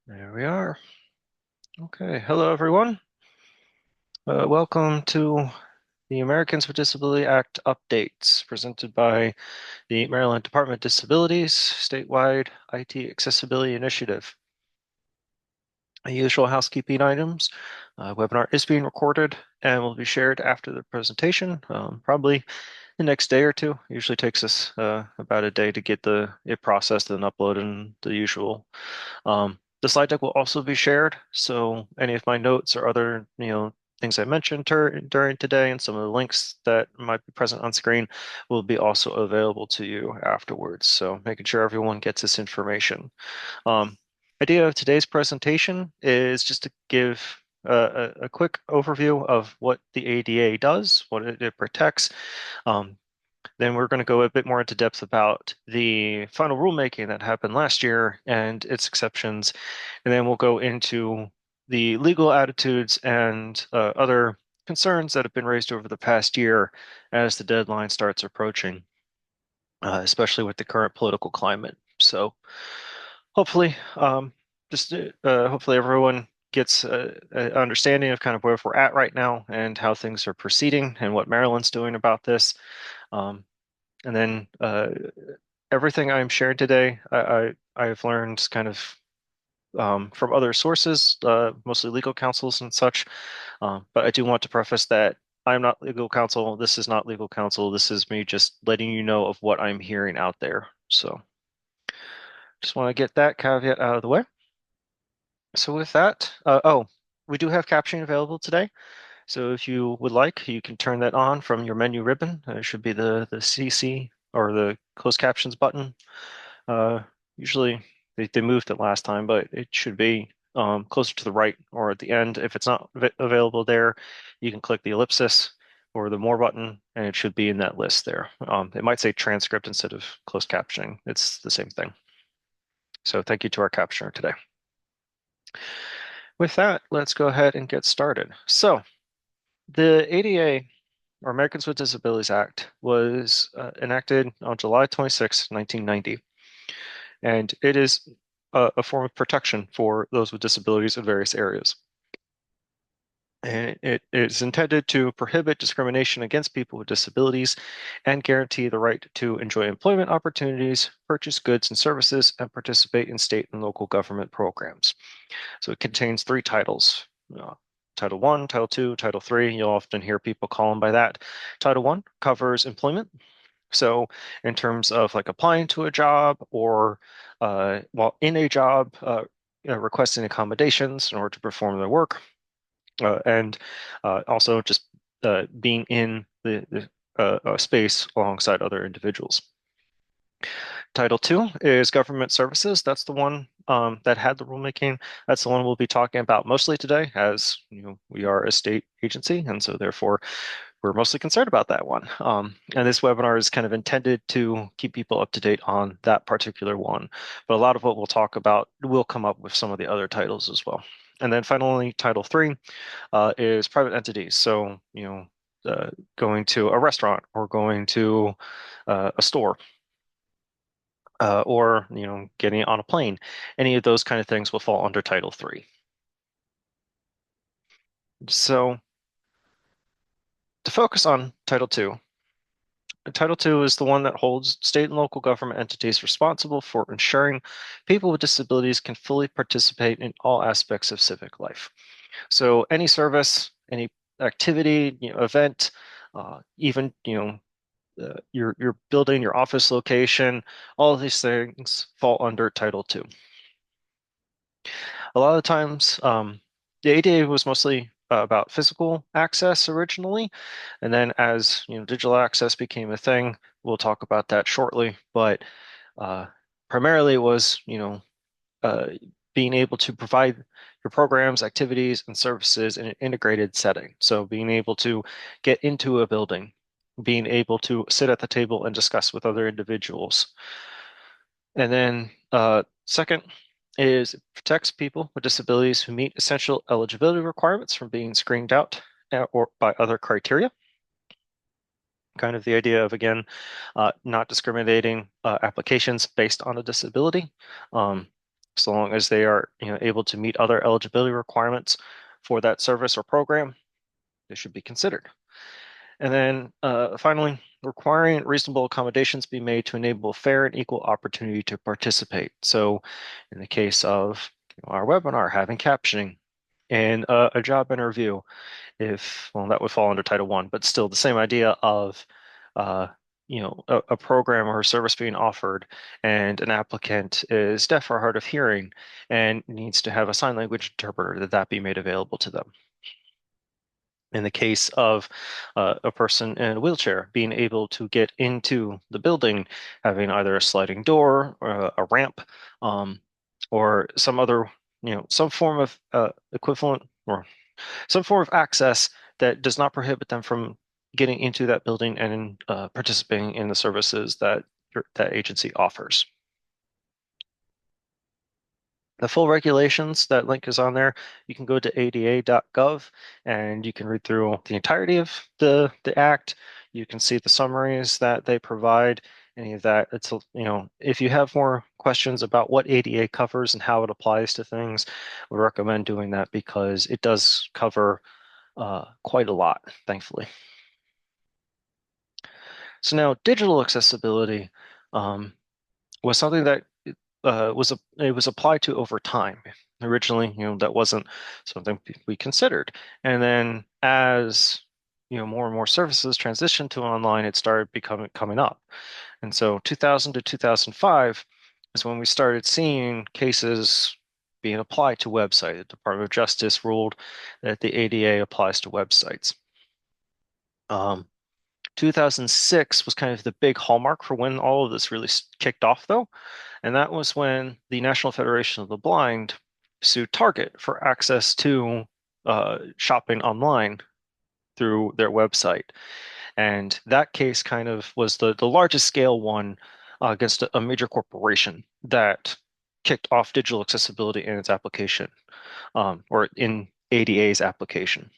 There we are. Okay, hello everyone. Welcome to the Americans with Disability Act updates presented by the Maryland Department of Disabilities Statewide IT Accessibility Initiative. Usual housekeeping items. Webinar is being recorded and will be shared after the presentation, probably the next day or two. Usually takes us about a day to get it processed and uploaded and the usual. The slide deck will also be shared, so any of my notes or other, things I mentioned during today and some of the links that might be present on screen will be also available to you afterwards. So making sure everyone gets this information. Um, Idea of today's presentation is just to give a quick overview of what the ADA does, what it protects. Um, then we're going to go a bit more into depth about the final rulemaking that happened last year and its exceptions. And then we'll go into the legal attitudes and other concerns that have been raised over the past year as the deadline starts approaching, especially with the current political climate. So hopefully, hopefully everyone gets an understanding of kind of where we're at right now and how things are proceeding and what Maryland's doing about this. Um, and then everything I'm sharing today, I've learned kind of from other sources, mostly legal counsels and such. But I do want to preface that I'm not legal counsel. This is not legal counsel. This is me just letting you know of what I'm hearing out there. So just want to get that caveat out of the way. So with that, we do have captioning available today. So if you would like, you can turn that on from your menu ribbon. It should be the CC or the closed captions button. Uh, Usually they moved it last time, but it should be closer to the right or at the end. If it's not available there, you can click the ellipsis or the more button, and it should be in that list there. It might say transcript instead of closed captioning. It's the same thing. So thank you to our captioner today. With that, let's go ahead and get started. So the ADA, or Americans with Disabilities Act, was enacted on July 26, 1990. And it is a form of protection for those with disabilities in various areas. And it is intended to prohibit discrimination against people with disabilities and guarantee the right to enjoy employment opportunities, purchase goods and services, and participate in state and local government programs. So it contains three titles. Title I, Title II, Title III. You'll often hear people call them by that. Title I covers employment. So in terms of like applying to a job or while in a job, requesting accommodations in order to perform their work, and also just being in the space alongside other individuals. Title II is government services. That's the one that had the rulemaking. That's the one we'll be talking about mostly today, as we are a state agency, and so therefore we're mostly concerned about that one. And this webinar is kind of intended to keep people up to date on that particular one. But a lot of what we'll talk about will come up with some of the other titles as well. And then finally, Title III is private entities. So, going to a restaurant or going to a store or, getting on a plane. Any of those kind of things will fall under Title III. So to focus on Title II, Title II is the one that holds state and local government entities responsible for ensuring people with disabilities can fully participate in all aspects of civic life. So any service, any activity, event, even your building, your office location, all of these things fall under Title II. A lot of times, the ADA was mostly about physical access originally, and then as digital access became a thing, we'll talk about that shortly. But uh, primarily, it was uh, being able to provide your programs, activities, and services in an integrated setting. So being able to get into a building, being able to sit at the table and discuss with other individuals. And then second is it protects people with disabilities who meet essential eligibility requirements from being screened out or by other criteria. Kind of the idea of, again, not discriminating applications based on a disability. so long as they are, able to meet other eligibility requirements for that service or program, they should be considered. And then finally, requiring reasonable accommodations be made to enable fair and equal opportunity to participate. So in the case of our webinar, having captioning and a job interview, well, that would fall under Title I, but still the same idea of uh, a program or a service being offered and an applicant is deaf or hard of hearing and needs to have a sign language interpreter, that be made available to them. In the case of a person in a wheelchair, being able to get into the building, having either a sliding door or a ramp, or some other, some form of equivalent or some form of access that does not prohibit them from getting into that building and participating in the services that that agency offers. The full regulations, that link is on there. You can go to ada.gov and you can read through the entirety of the act. You can see the summaries that they provide, any of that. If you have more questions about what ADA covers and how it applies to things, I would recommend doing that because it does cover quite a lot, thankfully. So now digital accessibility was something that it was applied to over time. Originally, that wasn't something we considered. And then as more and more services transitioned to online, it started coming up. And so 2000 to 2005 is when we started seeing cases being applied to websites. The Department of Justice ruled that the ADA applies to websites. 2006 was kind of the big hallmark for when all of this really kicked off, though. And that was when the National Federation of the Blind sued Target for access to shopping online through their website. And that case kind of was the largest scale one against a major corporation that kicked off digital accessibility in its application, or in ADA's application.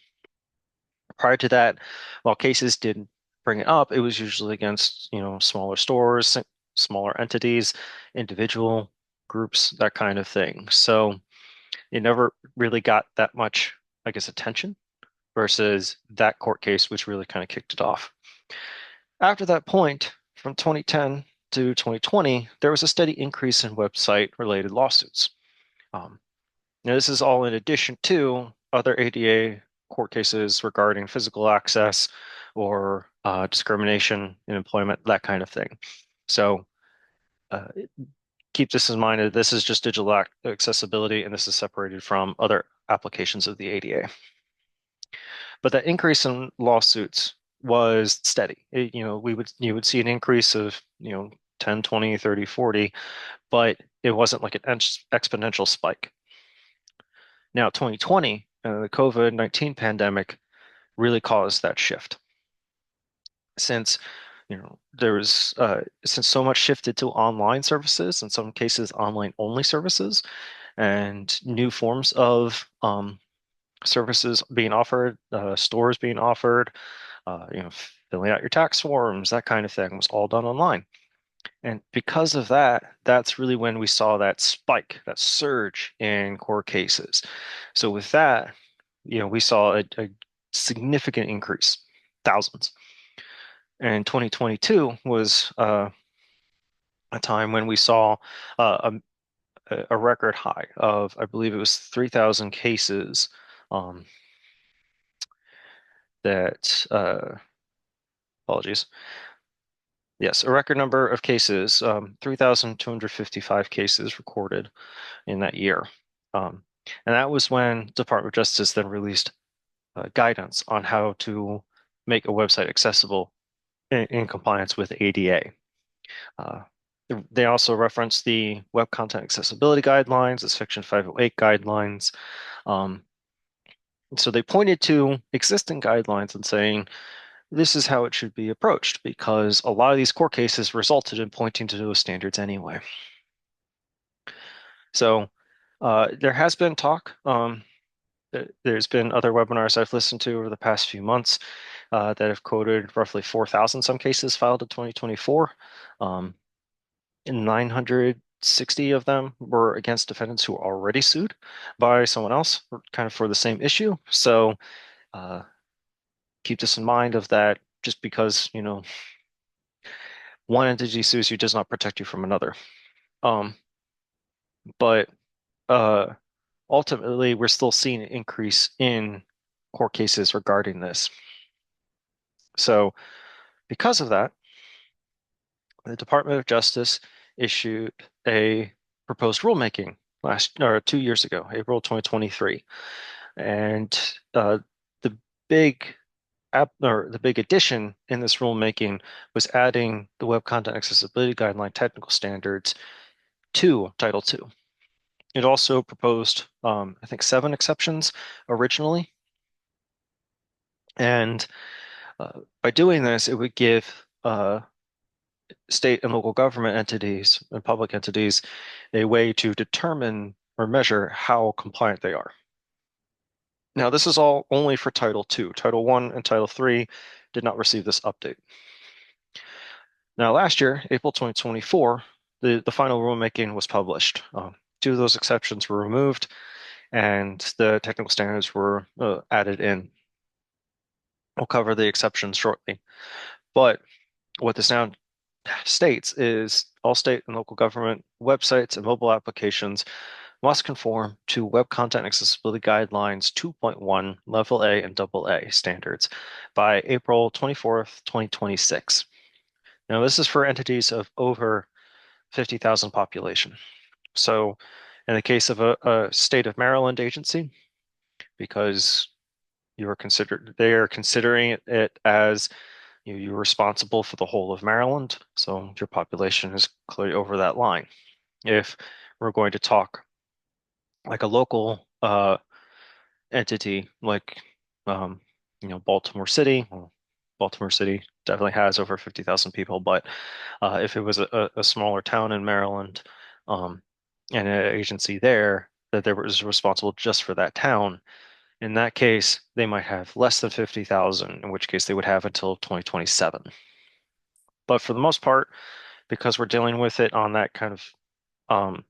Prior to that, while cases didn't bring it up, it was usually against, smaller stores, smaller entities, individual groups, that kind of thing. So it never really got that much, I guess, attention versus that court case, which really kind of kicked it off. After that point, from 2010 to 2020, there was a steady increase in website-related lawsuits. Now, this is all in addition to other ADA court cases regarding physical access or discrimination in employment, that kind of thing. So uh, keep this in mind that this is just digital accessibility and this is separated from other applications of the ADA. But that increase in lawsuits was steady. You would see an increase of, 10, 20, 30, 40, but it wasn't like an exponential spike. Now, 2020, the COVID-19 pandemic really caused that shift. Since since so much shifted to online services, in some cases online only services, and new forms of services being offered, stores being offered, filling out your tax forms, that kind of thing was all done online. And because of that, that's really when we saw that spike, that surge in court cases. So with that, we saw a significant increase, thousands. And 2022 was a time when we saw a record high of, I believe it was 3,000 cases that, apologies. Yes, a record number of cases, 3,255 cases recorded in that year. And that was when Department of Justice then released guidance on how to make a website accessible in compliance with ADA. They also reference the Web Content Accessibility Guidelines, the Section 508 guidelines. So they pointed to existing guidelines and saying, this is how it should be approached, because a lot of these court cases resulted in pointing to those standards anyway. So there has been talk. There's been other webinars I've listened to over the past few months that have quoted roughly 4,000 some cases filed in 2024. 900 60 of them were against defendants who were already sued by someone else, kind of for the same issue. So uh, keep this in mind of that just because, one entity sues you does not protect you from another. Um, but uh, ultimately, we're still seeing an increase in court cases regarding this. So because of that, the Department of Justice issued a proposed rulemaking 2 years ago, April 2023. And the big the big addition in this rulemaking was adding the Web Content Accessibility Guideline technical standards to Title II. It also proposed, I think, 7 exceptions originally. And by doing this, it would give state and local government entities and public entities a way to determine or measure how compliant they are. Now, this is all only for Title II. Title I and Title III did not receive this update. Now, last year, April 2024, the final rulemaking was published. 2 of those exceptions were removed, and the technical standards were added in. We'll cover the exceptions shortly. But what this now states is all state and local government websites and mobile applications must conform to Web Content Accessibility Guidelines 2.1 Level A and Double A standards by April 24th, 2026. Now, this is for entities of over 50,000 population. So, in the case of a state of Maryland agency, because they are considering it as you're responsible for the whole of Maryland, so your population is clearly over that line. If we're going to talk like a local entity, like Baltimore City, well, Baltimore City definitely has over 50,000 people, but if it was a smaller town in Maryland, and an agency there that was responsible just for that town, in that case, they might have less than 50,000, in which case they would have until 2027. But for the most part, because we're dealing with it on that kind of um,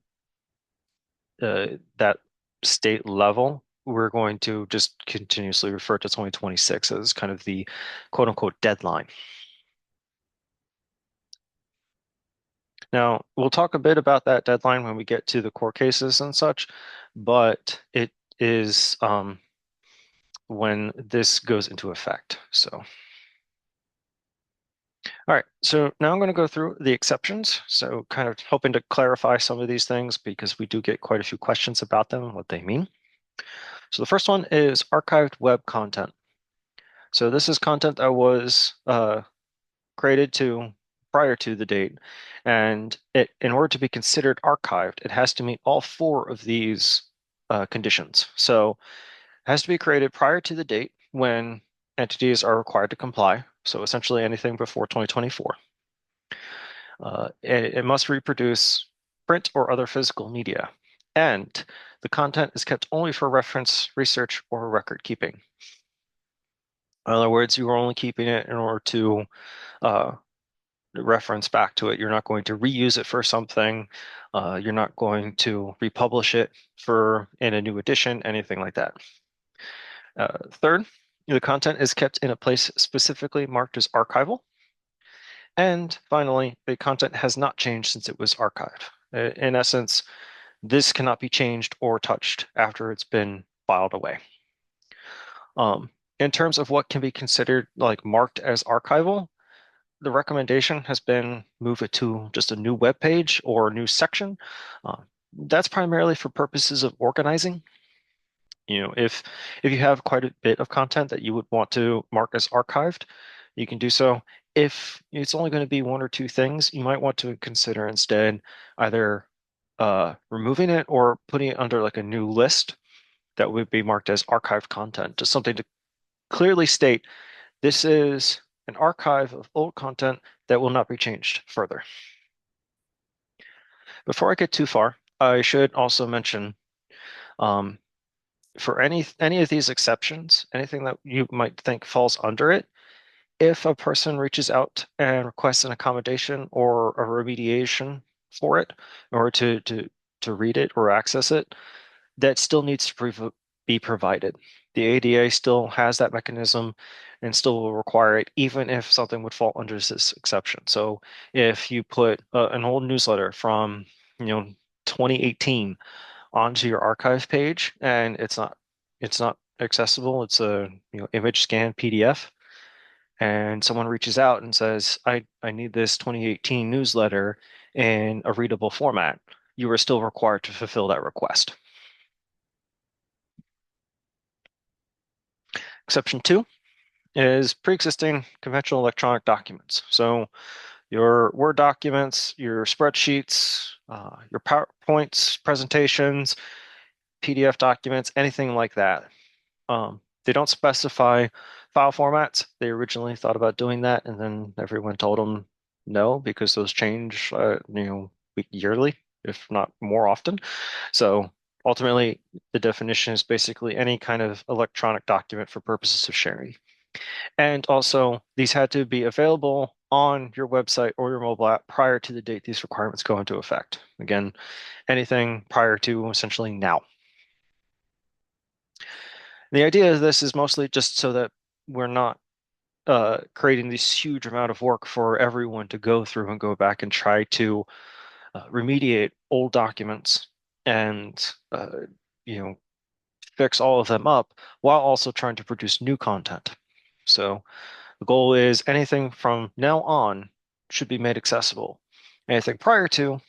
that state level, we're going to just continuously refer to 2026 as kind of the quote unquote deadline. Now, we'll talk a bit about that deadline when we get to the court cases and such, but it is when this goes into effect. So, all right, so now I'm going to go through the exceptions. So, kind of hoping to clarify some of these things because we do get quite a few questions about them and what they mean. So, the first one is archived web content. So, this is content that was created prior to the date, and in order to be considered archived, it has to meet all 4 of these conditions. So, it has to be created prior to the date when entities are required to comply. So, essentially anything before 2024. It must reproduce print or other physical media, and the content is kept only for reference, research, or record keeping. In other words, you are only keeping it in order to uh, reference back to it. You're not going to reuse it for something. You're not going to republish it in a new edition, anything like that. Third, the content is kept in a place specifically marked as archival. And finally, the content has not changed since it was archived. In essence, this cannot be changed or touched after it's been filed away. In terms of what can be considered like marked as archival, the recommendation has been move it to just a new web page or a new section. Uh, that's primarily for purposes of organizing. If you have quite a bit of content that you would want to mark as archived, you can do so. If it's only going to be 1 or 2 things, you might want to consider instead either removing it or putting it under like a new list that would be marked as archived content, just something to clearly state this is an archive of old content that will not be changed further. Before I get too far, I should also mention for any of these exceptions, anything that you might think falls under it, if a person reaches out and requests an accommodation or a remediation for it or to read it or access it, that still needs to be provided. The ADA still has that mechanism and still will require it, even if something would fall under this exception. So if you put an old newsletter from, 2018 onto your archive page and it's not accessible, it's a image scan PDF, and someone reaches out and says, I need this 2018 newsletter in a readable format, you are still required to fulfill that request. Exception 2 is pre-existing conventional electronic documents. So your Word documents, your spreadsheets, your PowerPoints, presentations, PDF documents, anything like that. They don't specify file formats. They originally thought about doing that, and then everyone told them no, because those change, yearly, if not more often. So ultimately, the definition is basically any kind of electronic document for purposes of sharing. And also, these had to be available on your website or your mobile app prior to the date these requirements go into effect. Again, anything prior to essentially now. The idea of this is mostly just so that we're not creating this huge amount of work for everyone to go through and go back and try to remediate old documents and fix all of them up while also trying to produce new content. So the goal is anything from now on should be made accessible. Anything prior to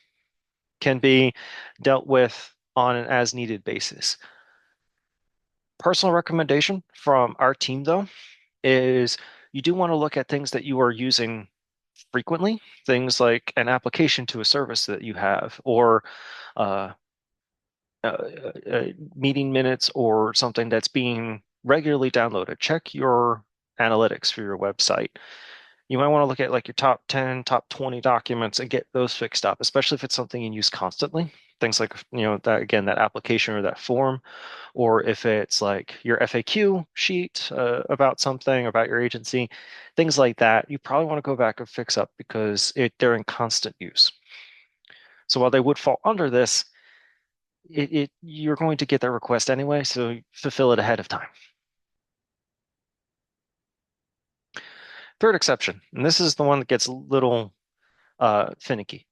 can be dealt with on an as-needed basis. Personal recommendation from our team, though, is you do want to look at things that you are using frequently, things like an application to a service that you have, or uh, meeting minutes, or something that's being regularly downloaded. Check your analytics for your website. You might want to look at like your top 10, top 20 documents and get those fixed up, especially if it's something you use constantly. Things like, that again, that application or that form, or if it's like your FAQ sheet about something about your agency, things like that, you probably want to go back and fix up because they're in constant use. So while they would fall under this, you're going to get that request anyway, so fulfill it ahead of time. Third exception, and this is the one that gets a little finicky.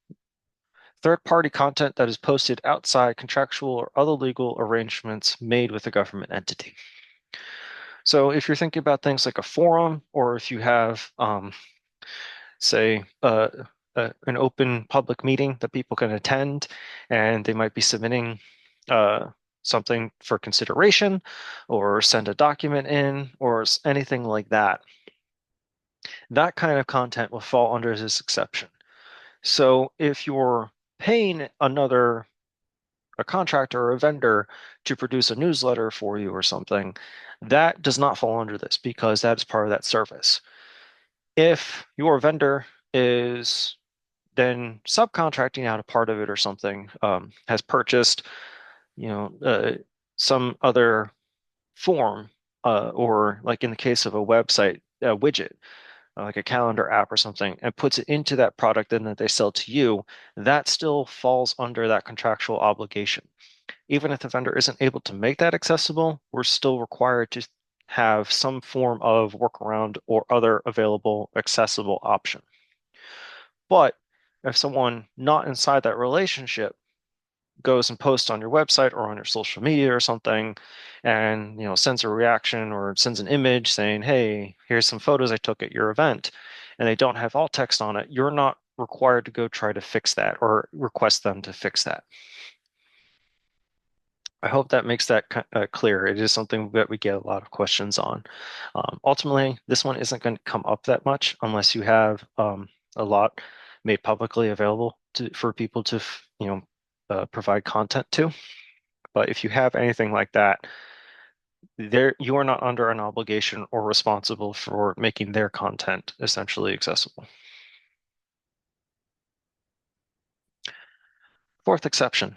Third-party content that is posted outside contractual or other legal arrangements made with a government entity. So if you're thinking about things like a forum, or if you have, say, an open public meeting that people can attend, and they might be submitting something for consideration, or send a document in, or anything like that, that kind of content will fall under this exception. So if you're paying a contractor or a vendor to produce a newsletter for you or something, that does not fall under this because that is part of that service. If your vendor is then subcontracting out a part of it or something, has purchased, some other form, or like in the case of a website, a widget, like a calendar app or something, and puts it into that product and that they sell to you, that still falls under that contractual obligation. Even if the vendor isn't able to make that accessible, we're still required to have some form of workaround or other available accessible option. But if someone not inside that relationship goes and posts on your website or on your social media or something, and sends a reaction or sends an image saying, hey, here's some photos I took at your event, and they don't have alt text on it, you're not required to go try to fix that or request them to fix that. I hope that makes that clear. It is something that we get a lot of questions on. Ultimately, this one isn't going to come up that much unless you have a lot made publicly available for people to provide content to. But if you have anything like that, you are not under an obligation or responsible for making their content essentially accessible. Fourth exception,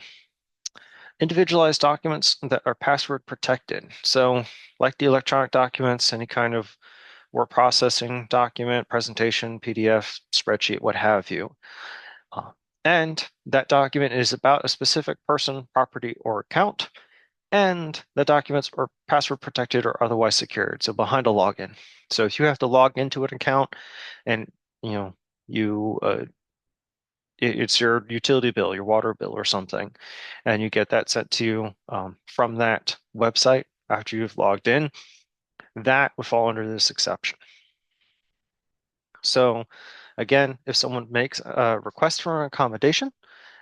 individualized documents that are password protected. So like the electronic documents, any kind of word processing document, presentation, PDF, spreadsheet, what have you. and that document is about a specific person, property, or account, and the documents are password protected or otherwise secured, so behind a login. So if you have to log into an account and you know you it's your utility bill, your water bill or something, and you get that sent to you from that website after you've logged in, that would fall under this exception. So again, if someone makes a request for an accommodation,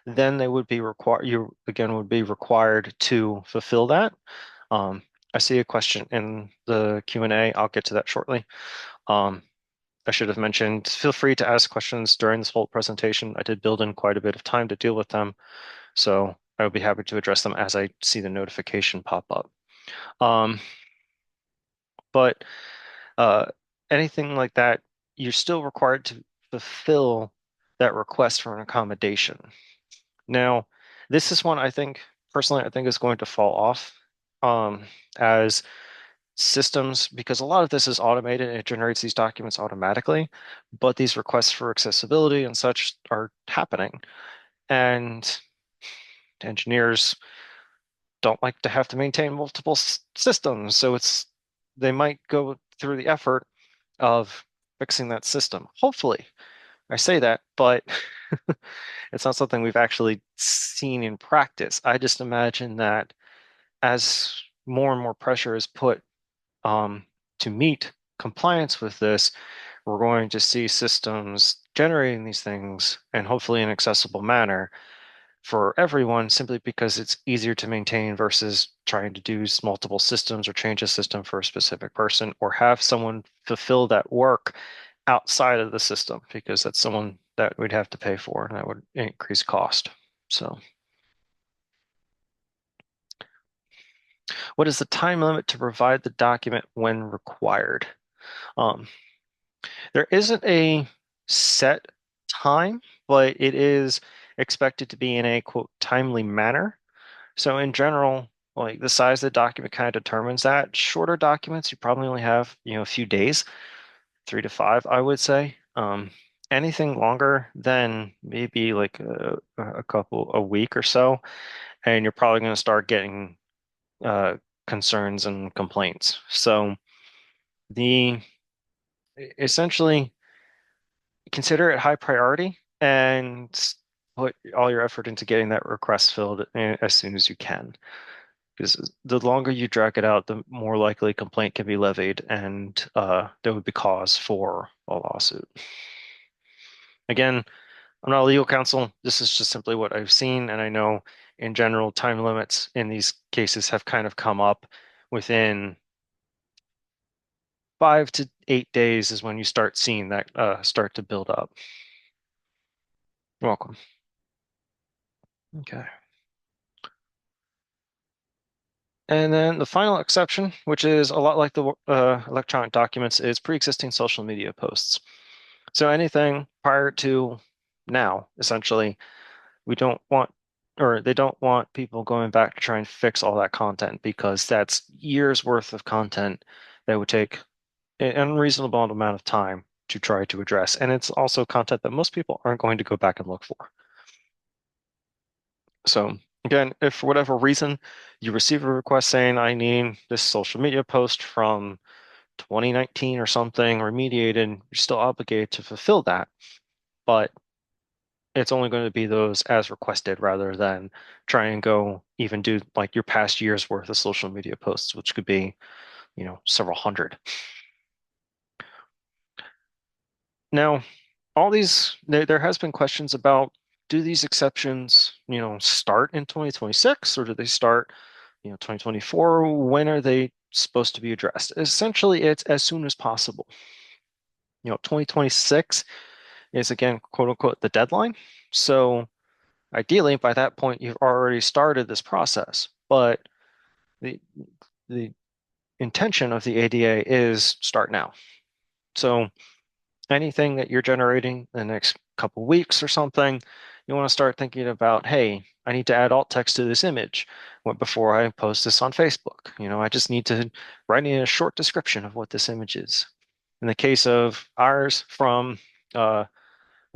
then they would be required, you again would be required to fulfill that. Um, I see a question in the Q&A. I'll get to that shortly. Um, I should have mentioned, feel free to ask questions during this whole presentation. I did build in quite a bit of time to deal with them, so I would be happy to address them as I see the notification pop up. Um, but uh, anything like that, you're still required to fulfill that request for an accommodation. Now, this is one I think, personally, I think is going to fall off as systems, because a lot of this is automated and it generates these documents automatically, but these requests for accessibility and such are happening. And engineers don't like to have to maintain multiple systems, so they might go through the effort of fixing that system. Hopefully, I say that, but it's not something we've actually seen in practice. I just imagine that as more and more pressure is put to meet compliance with this, we're going to see systems generating these things and hopefully in an accessible manner for everyone, simply because it's easier to maintain versus trying to do multiple systems or change a system for a specific person or have someone fulfill that work outside of the system, because that's someone that we'd have to pay for and that would increase cost. So what is the time limit to provide the document when required? Um, there isn't a set time, but it is expected to be in a quote timely manner. So in general, like the size of the document kind of determines that. Shorter documents, you probably only have, a few days, 3 to 5, I would say. Anything longer than maybe like a week or so, and you're probably going to start getting concerns and complaints. So the essentially consider it high priority and put all your effort into getting that request filled as soon as you can. Because the longer you drag it out, the more likely a complaint can be levied, and there would be cause for a lawsuit. Again, I'm not a legal counsel. This is just simply what I've seen, and I know in general time limits in these cases have kind of come up within 5 to 8 days is when you start seeing that start to build up. You're welcome. Okay. And then the final exception, which is a lot like the electronic documents, is pre-existing social media posts. So anything prior to now, essentially, we don't want, or they don't want people going back to try and fix all that content, because that's years worth of content that would take an unreasonable amount of time to try to address. And it's also content that most people aren't going to go back and look for. So again, if for whatever reason you receive a request saying, I need this social media post from 2019 or something remediated, you're still obligated to fulfill that. But it's only going to be those as requested rather than try and go even do like your past year's worth of social media posts, which could be, several hundred. Now, all these, there has been questions about, do these exceptions, start in 2026 or do they start, 2024? When are they supposed to be addressed? Essentially, it's as soon as possible. 2026 is again, quote unquote, the deadline. So ideally, by that point, you've already started this process. But the the intention of the ADA is start now. So anything that you're generating in the next couple weeks or something, you want to start thinking about, hey, I need to add alt text to this image before I post this on Facebook. I just need to write in a short description of what this image is. In the case of ours from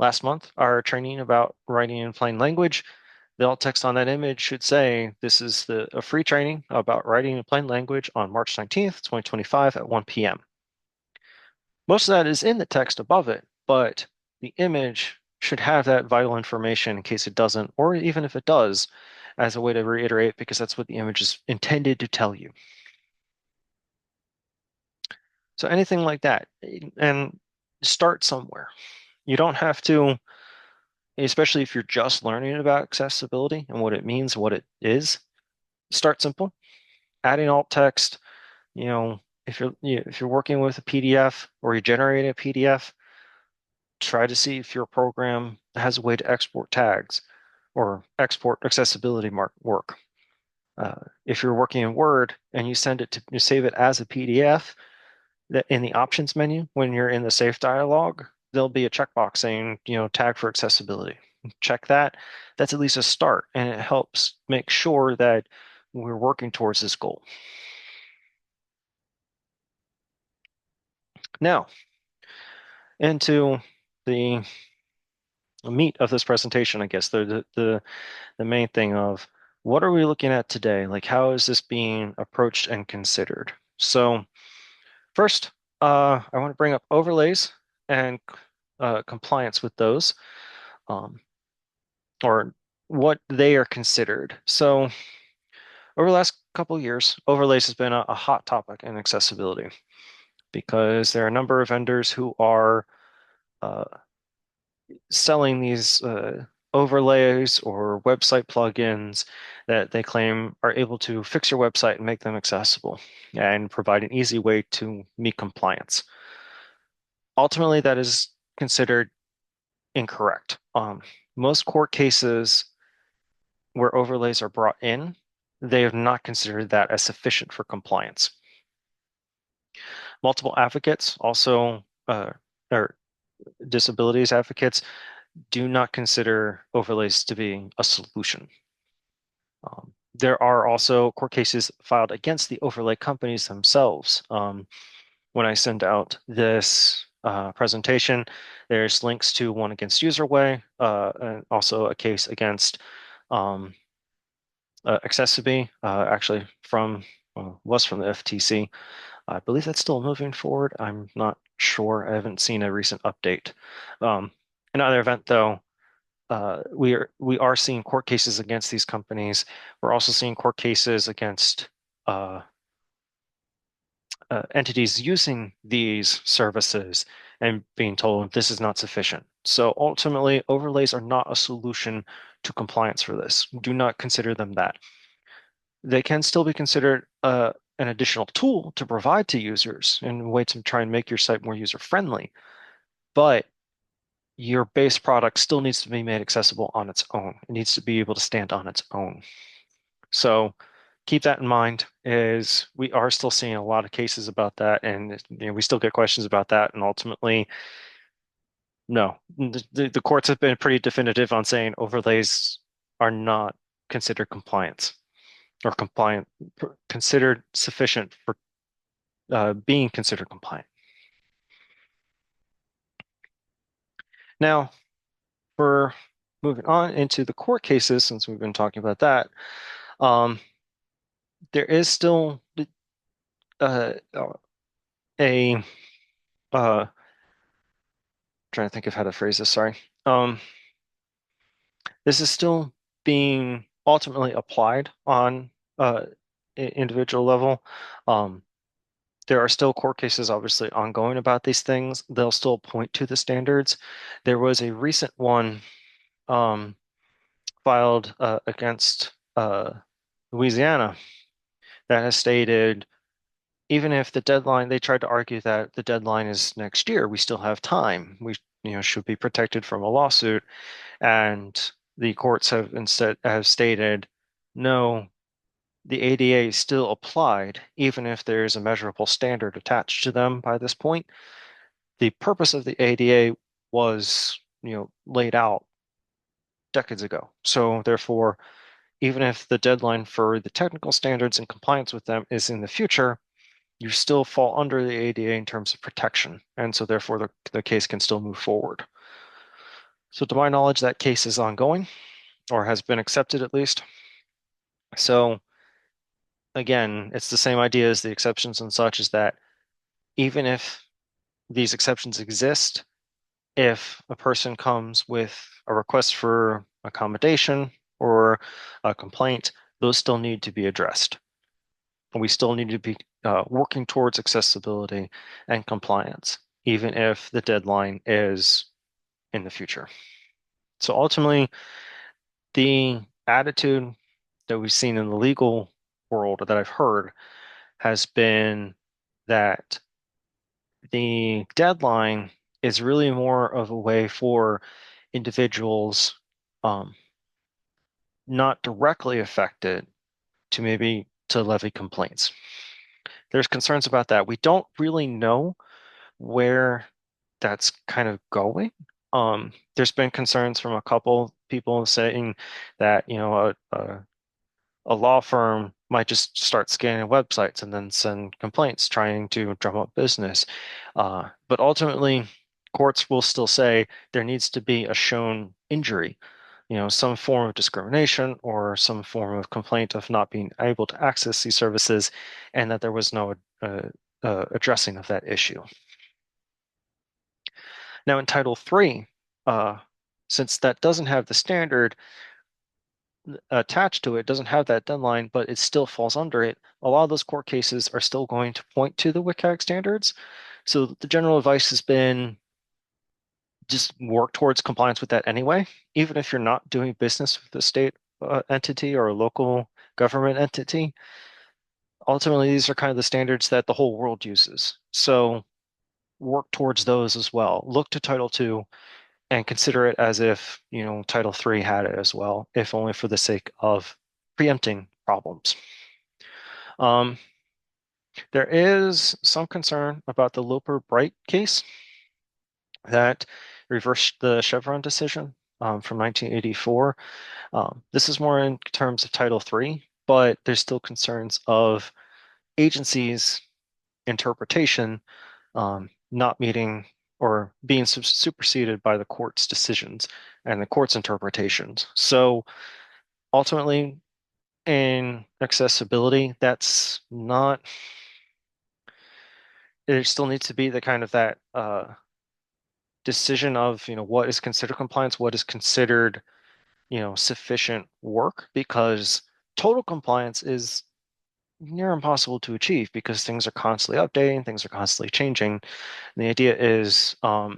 last month are training about writing in plain language. The alt text on that image should say, this is a free training about writing in plain language on March 19th, 2025 at 1 p.m. Most of that is in the text above it, but the image should have that vital information in case it doesn't, or even if it does, as a way to reiterate, because that's what the image is intended to tell you. So anything like that, and start somewhere. You don't have to, especially if you're just learning about accessibility and what it means, what it is, start simple. Adding alt text, if you're working with a PDF or you're generating a PDF, try to see if your program has a way to export tags or export accessibility work. If you're working in Word and you save it as a PDF, that in the options menu, when you're in the save dialog, there'll be a checkbox saying, tag for accessibility. Check that. That's at least a start, and it helps make sure that we're working towards this goal. Now, into the meat of this presentation, I guess, the main thing of what are we looking at today? Like, how is this being approached and considered? So first, I want to bring up overlays and compliance with those, or what they are considered. So over the last couple of years, overlays has been a hot topic in accessibility because there are a number of vendors who are uh, selling these overlays or website plugins that they claim are able to fix your website and make them accessible and provide an easy way to meet compliance. Ultimately, that is considered incorrect. Most court cases where overlays are brought in, they have not considered that as sufficient for compliance. Multiple advocates also, or disabilities advocates, do not consider overlays to be a solution. There are also court cases filed against the overlay companies themselves. When I send out this presentation, there's links to one against UserWay, and also a case against Accessibility, actually was from the FTC. I believe that's still moving forward. I'm not sure. I haven't seen a recent update. In either event, though, we are seeing court cases against these companies. We're also seeing court cases against entities using these services and being told this is not sufficient. So ultimately, overlays are not a solution to compliance for this. Do not consider them that. They can still be considered an additional tool to provide to users in a way to try and make your site more user-friendly. But your base product still needs to be made accessible on its own. It needs to be able to stand on its own. So keep that in mind, is we are still seeing a lot of cases about that, and we still get questions about that. And ultimately, no, the courts have been pretty definitive on saying overlays are not considered compliance or considered sufficient for being considered compliant. Now, for moving on into the court cases, since we've been talking about that, there is still uh, a trying to think of how to phrase this. Sorry. This is still being ultimately applied on individual level. There are still court cases obviously ongoing about these things. They'll still point to the standards. There was a recent one filed against Louisiana that has stated even if the deadline, they tried to argue that the deadline is next year, we still have time. We should be protected from a lawsuit. And the courts have instead have stated, no, the ADA is still applied, even if there is a measurable standard attached to them by this point. The purpose of the ADA was, laid out decades ago. So therefore, even if the deadline for the technical standards and compliance with them is in the future, you still fall under the ADA in terms of protection. And so therefore the case can still move forward. So to my knowledge, that case is ongoing or has been accepted at least. So again, it's the same idea as the exceptions and such, is that even if these exceptions exist, if a person comes with a request for accommodation or a complaint, those still need to be addressed. We still need to be working towards accessibility and compliance, even if the deadline is in the future. So ultimately, the attitude that we've seen in the legal world that I've heard has been that the deadline is really more of a way for individuals not directly affected to maybe to levy complaints. There's concerns about that. We don't really know where that's kind of going. There's been concerns from a couple people saying that, a law firm might just start scanning websites and then send complaints trying to drum up business. But ultimately, courts will still say there needs to be a shown injury, some form of discrimination or some form of complaint of not being able to access these services, and that there was no addressing of that issue. Now, in Title III, uh, since that doesn't have the standard attached to it, doesn't have that deadline, but it still falls under it, a lot of those court cases are still going to point to the WCAG standards. So the general advice has been just work towards compliance with that anyway, even if you're not doing business with a state entity or a local government entity. Ultimately, these are kind of the standards that the whole world uses. So work towards those as well. Look to Title II and consider it as if, Title III had it as well, if only for the sake of preempting problems. Um, there is some concern about the Loper-Bright case that reversed the Chevron decision from 1984. This is more in terms of Title III, but there's still concerns of agencies' interpretation not meeting or being superseded by the court's decisions and the court's interpretations. So ultimately, in accessibility, that's not, there still needs to be the kind of that decision of, what is considered compliance, what is considered, sufficient work, because total compliance is near impossible to achieve because things are constantly updating, things are constantly changing. And the idea is, how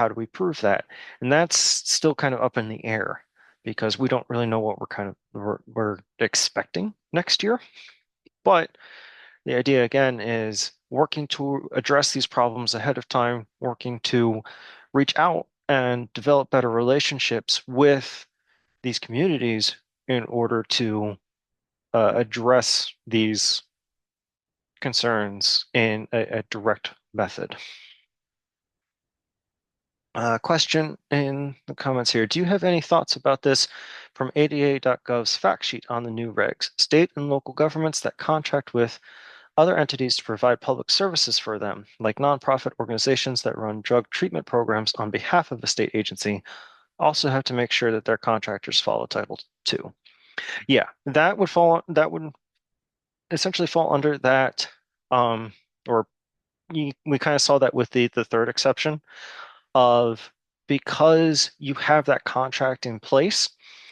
do we prove that? And that's still kind of up in the air because we don't really know what we're expecting next year. But the idea again is working to address these problems ahead of time, working to reach out and develop better relationships with these communities in order to address these concerns in a direct method. Question in the comments here. Do you have any thoughts about this from ADA.gov's fact sheet on the new regs? State and local governments that contract with other entities to provide public services for them, like nonprofit organizations that run drug treatment programs on behalf of a state agency, also have to make sure that their contractors follow Title II. Yeah, that would essentially fall under that, or we kind of saw that with the third exception of, because you have that contract in place,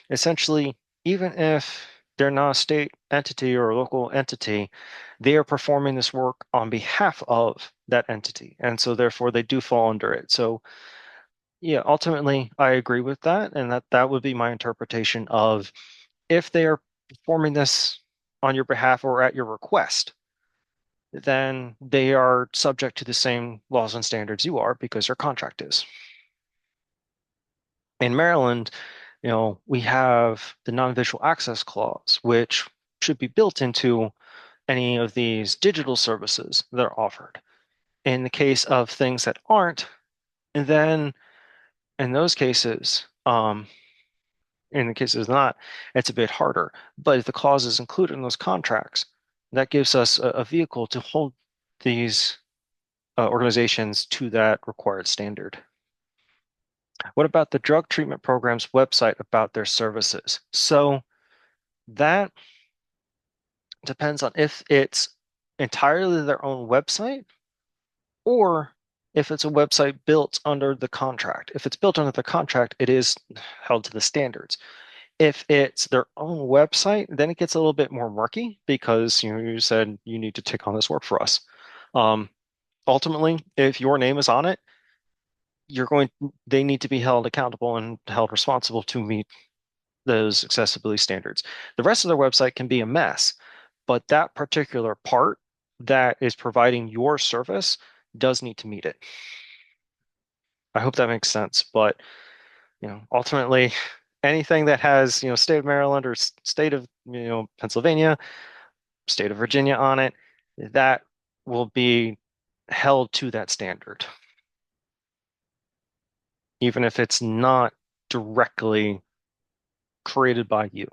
essentially, even if they're not a state entity or a local entity, they are performing this work on behalf of that entity. And so therefore they do fall under it. So yeah, ultimately I agree with that. And that would be my interpretation of, if they are performing this on your behalf or at your request, then they are subject to the same laws and standards you are because their contract is. In Maryland, we have the non-visual access clause, which should be built into any of these digital services that are offered. In the case of things that aren't, and then in those cases, in the cases not, it's a bit harder. But if the clause is included in those contracts, that gives us a vehicle to hold these organizations to that required standard. What about the drug treatment program's website about their services? So that depends on if it's entirely their own website or if it's a website built under the contract. If it's built under the contract, it is held to the standards. If it's their own website, then it gets a little bit more murky because you said you need to take on this work for us. Um, Ultimately, if your name is on it, they need to be held accountable and held responsible to meet those accessibility standards. The rest of their website can be a mess, but that particular part that is providing your service does need to meet it. I hope that makes sense, but ultimately, anything that has state of Maryland or state of Pennsylvania, state of Virginia on it, that will be held to that standard, even if it's not directly created by you.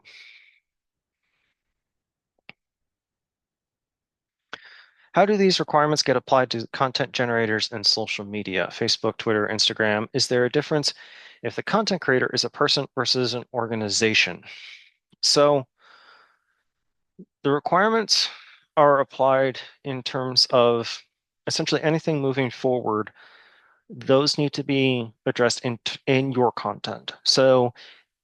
How do these requirements get applied to content generators and social media, Facebook, Twitter, Instagram? Is there a difference if the content creator is a person versus an organization? So the requirements are applied in terms of essentially anything moving forward. Those need to be addressed in your content. So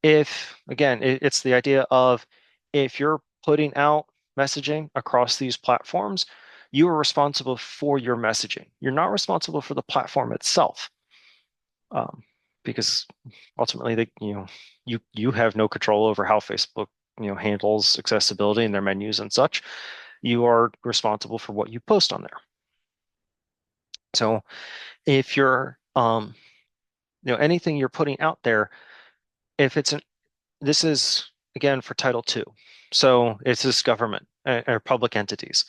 if, again, it's the idea of if you're putting out messaging across these platforms, you are responsible for your messaging. You're not responsible for the platform itself, um, because ultimately, you have no control over how Facebook handles accessibility and their menus and such. You are responsible for what you post on there. So if you're anything you're putting out there, if it's an this is again for Title II. So it's this government or public entities.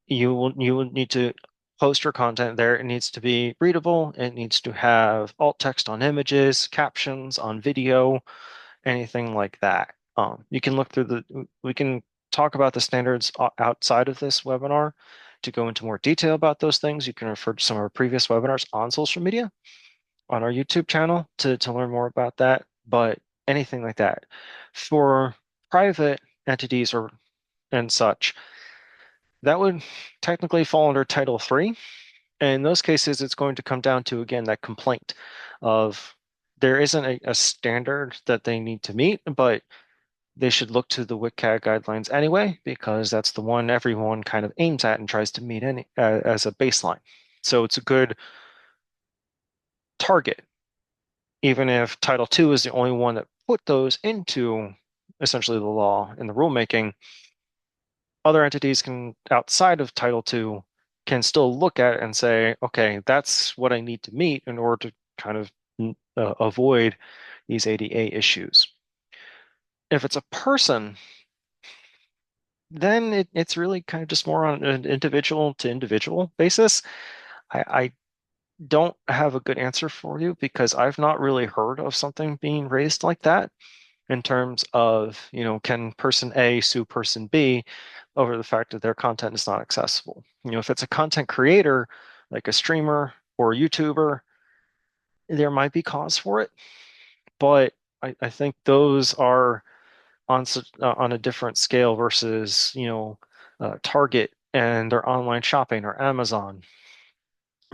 You will need to post your content there. It needs to be readable. It needs to have alt text on images, captions on video, anything like that. You can look through we can talk about the standards outside of this webinar to go into more detail about those things. You can refer to some of our previous webinars on social media on our YouTube channel to learn more about that. But anything like that for private entities or and such, that would technically fall under Title III. And in those cases, it's going to come down to, again, that complaint of there isn't a standard that they need to meet, but they should look to the WCAG guidelines anyway, because that's the one everyone kind of aims at and tries to meet as a baseline. So it's a good target, even if Title II is the only one that put those into essentially the law and the rulemaking. Other entities can, outside of Title II, can still look at it and say, okay, that's what I need to meet in order to kind of avoid these ADA issues. If it's a person, then it's really kind of just more on an individual to individual basis. I don't have a good answer for you because I've not really heard of something being raised like that in terms of, can person A sue person B over the fact that their content is not accessible? If it's a content creator, like a streamer or a YouTuber, there might be cause for it, but I think those are on a different scale versus, Target and their online shopping or Amazon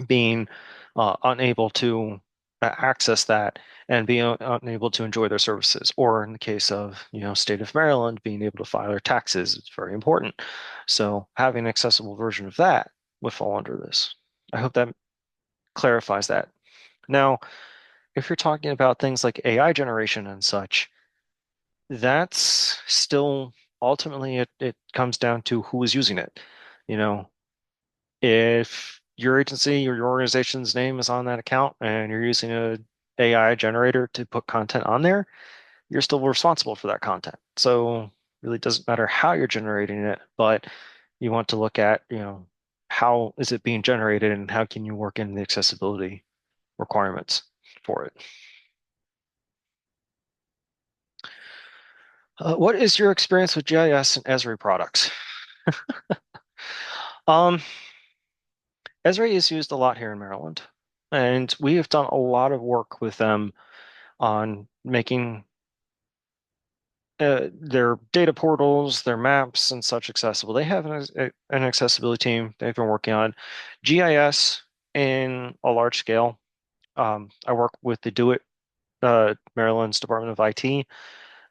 being unable to access that and being unable to enjoy their services. Or in the case of, state of Maryland, being able to file their taxes, it's very important. So having an accessible version of that would fall under this. I hope that clarifies that. Now, if you're talking about things like AI generation and such, that's still ultimately it comes down to who is using it. You know, if your agency or your organization's name is on that account and you're using a AI generator to put content on there, you're still responsible for that content. So it really doesn't matter how you're generating it, but you want to look at, how is it being generated and how can you work in the accessibility requirements for it. What is your experience with GIS and Esri products? Um, Esri is used a lot here in Maryland. And we have done a lot of work with them on making their data portals, their maps, and such accessible. They have an accessibility team they've been working on GIS in a large scale. I work with the Do It, Maryland's Department of IT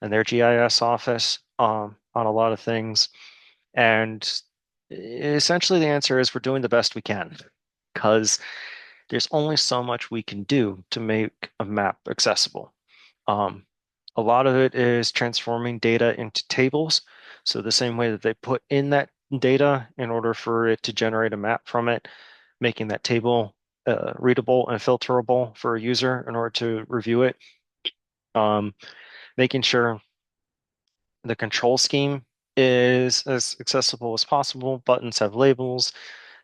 and their GIS office on a lot of things. And essentially, the answer is we're doing the best we can because there's only so much we can do to make a map accessible. Um, a lot of it is transforming data into tables. So the same way that they put in that data in order for it to generate a map from it, making that table readable and filterable for a user in order to review it. Um, Making sure the control scheme is as accessible as possible. Buttons have labels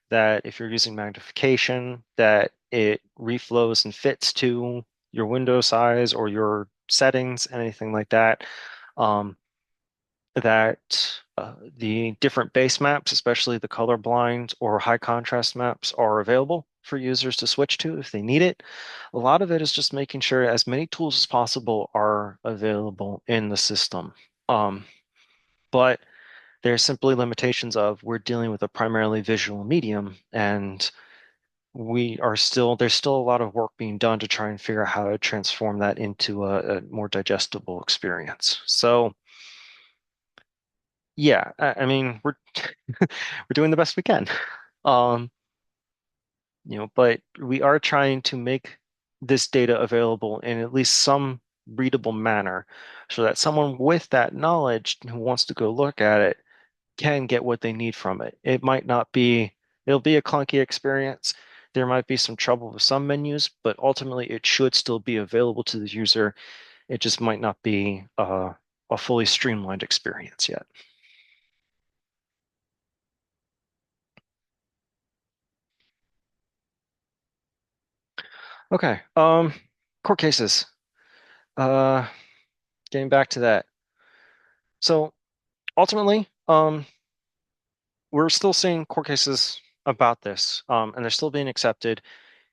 that if you're using magnification, that it reflows and fits to your window size or your settings, anything like that. Um, that the different base maps, especially the colorblind or high contrast maps, are available for users to switch to if they need it. A lot of it is just making sure as many tools as possible are available in the system. Um, but there's simply limitations of we're dealing with a primarily visual medium, and there's still a lot of work being done to try and figure out how to transform that into a more digestible experience. So yeah, I mean we're doing the best we can. Um, but we are trying to make this data available in at least some readable manner so that someone with that knowledge who wants to go look at it can get what they need from it. It'll be a clunky experience. There might be some trouble with some menus, but ultimately it should still be available to the user. It just might not be a fully streamlined experience yet. Okay. Court cases. Uh, Getting back to that. So ultimately, we're still seeing court cases about this, and they're still being accepted,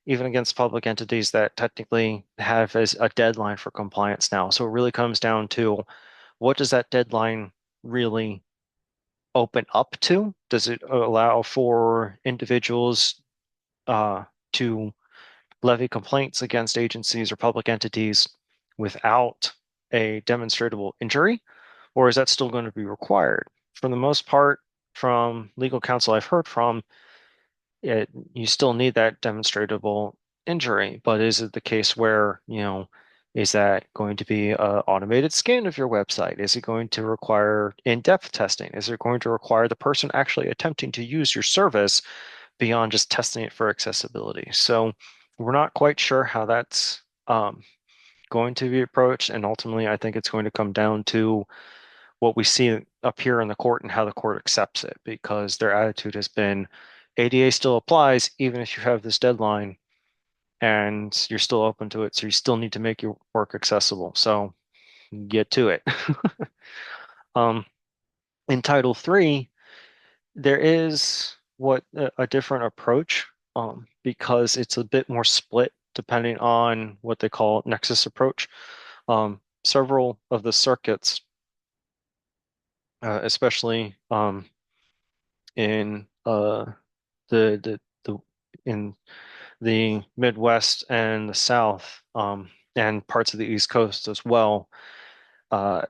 even against public entities that technically have as a deadline for compliance now. So it really comes down to what does that deadline really open up to? Does it allow for individuals to levy complaints against agencies or public entities without a demonstrable injury? Or is that still going to be required? For the most part, from legal counsel I've heard from, you still need that demonstrable injury, but is it the case where, is that going to be an automated scan of your website? Is it going to require in-depth testing? Is it going to require the person actually attempting to use your service beyond just testing it for accessibility? So we're not quite sure how that's going to be approached, and ultimately, I think it's going to come down to what we see up here in the court and how the court accepts it, because their attitude has been ADA still applies even if you have this deadline and you're still open to it. So you still need to make your work accessible. So get to it. Um, in Title III, there is a different approach because it's a bit more split depending on what they call nexus approach. Several of the circuits, especially in the in the Midwest and the South, and parts of the East Coast as well,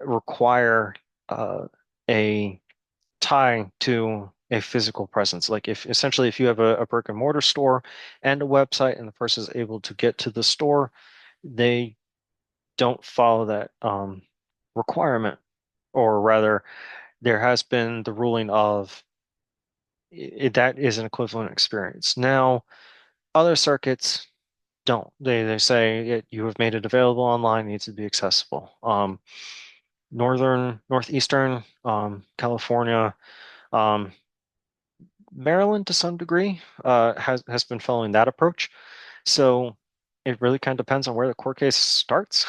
require a tie to a physical presence. Like if essentially if you have a brick and mortar store and a website and the person is able to get to the store, they don't follow that requirement, or rather, there has been the ruling of that is an equivalent experience. Now, other circuits don't. They say you have made it available online, needs to be accessible. Northeastern, California, um, Maryland to some degree has been following that approach. So it really kind of depends on where the court case starts,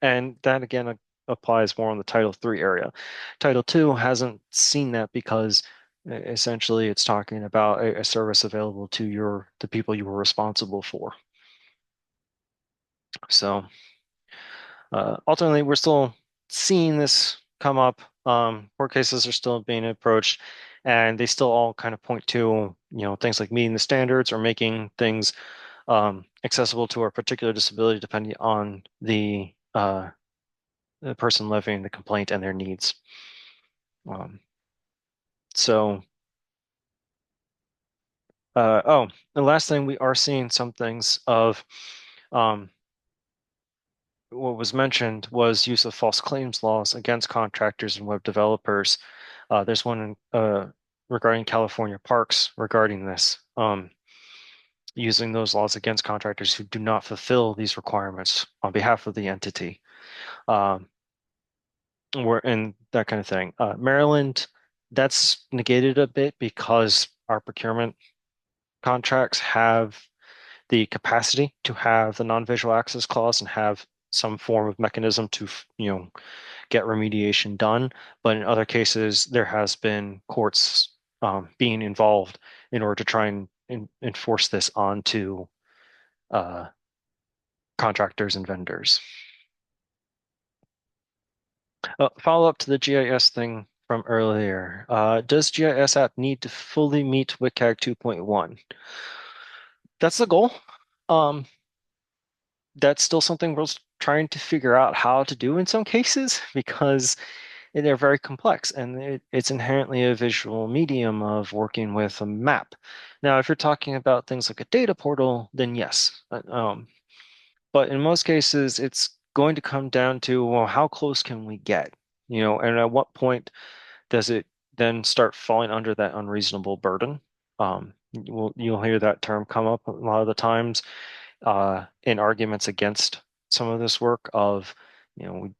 and that again applies more on the Title III area. Title II hasn't seen that because essentially it's talking about a service available to the people you were responsible for. So ultimately, we're still seeing this come up. Court cases are still being approached, and they still all kind of point to, things like meeting the standards or making things accessible to a particular disability depending on the person levying the complaint and their needs. Um, so, oh, the last thing we are seeing some things of um, what was mentioned was use of false claims laws against contractors and web developers. There's one regarding California parks regarding this, using those laws against contractors who do not fulfill these requirements on behalf of the entity, um, or and that kind of thing. Maryland, that's negated a bit because our procurement contracts have the capacity to have the non-visual access clause and have some form of mechanism to, get remediation done. But in other cases, there has been courts being involved in order to try and enforce this onto uh, contractors and vendors. Follow up to the GIS thing from earlier. Does GIS app need to fully meet WCAG 2.1? That's the goal. Um, that's still something we're trying to figure out how to do in some cases because they're very complex and it's inherently a visual medium of working with a map. Now, if you're talking about things like a data portal, then yes. But in most cases, it's going to come down to, well, how close can we get? And at what point does it then start falling under that unreasonable burden? You'll hear that term come up a lot of the times in arguments against some of this work of, we